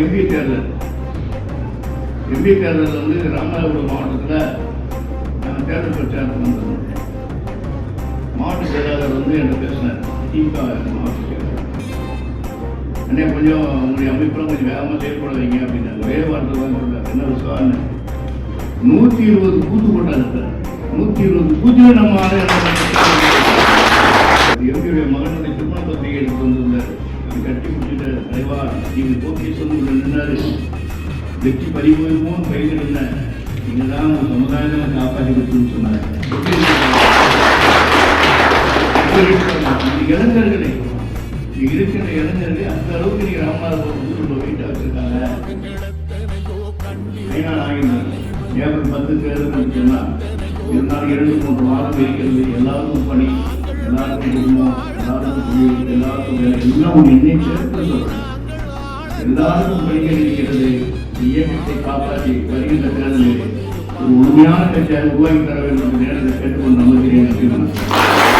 MP தேர்தல் வந்து ராமநாதபுரம் மாவட்டத்தில் நாங்கள் தேர்தல் பிரச்சாரத்துக்கு வந்தோம். மாவட்ட செயலாளர் வந்து என்கிட்ட பேசினார். திமுக மாவட்ட செயலாளர் என்ன கொஞ்சம் உங்களுடைய அமைப்பெல்லாம் கொஞ்சம் வேகமாக செயல்பட வைங்க அப்படின்னா ஒரே வார்த்தை தான் சொல்றாரு. என்ன விசுவான்னு 120 பூத்து போட்டாங்க சார். 120 பூத்துல நம்ம எம்பியுடைய மகனுடைய திருமண பத்திரிகை எடுத்து வந்திருந்தார். அது கட்டி பிடிச்சிட்டு தலைவா நீங்கள் போக்கி சொன்ன நின்றாரு. வெற்றி பறிபோயிருமோன்னு கையில் இல்லை. நீங்கள் தான் உங்கள் சமுதாயத்தை காப்பாற்றி கொடுத்துன்னு சொன்னாங்க. இளைஞர்களை இருக்கிற இளைஞர்களை அந்த அளவுக்கு நீங்கள் ராமநாதபுரம் ஊருக்கு வெயிட்டாக வச்சிருக்காங்க. ஐநாள் ஆகின்றார். ஏப்ரல் 10 தேர்தல் சொன்னால் இருந்தாலும் 2-3 மாதம் இருக்கிறது. எல்லாருக்கும் பணி, எல்லாருக்கும் குடும்பம், எல்லாருக்கும் தொழில், எல்லாருக்கும் வேலை எல்லாம் ஒரு எண்ணெய் சேர்த்து சொல்கிறேன். எல்லாருக்கும் பணிகள் இருக்கிறது. இயக்கத்தை காப்பாற்றி வருகின்ற தேர்தலில் ஒரு உண்மையான கட்சியாக உருவாக்கி தர வேண்டும் என்று நேரத்தை கேட்டுக்கொண்டு நம்புகிறேன்.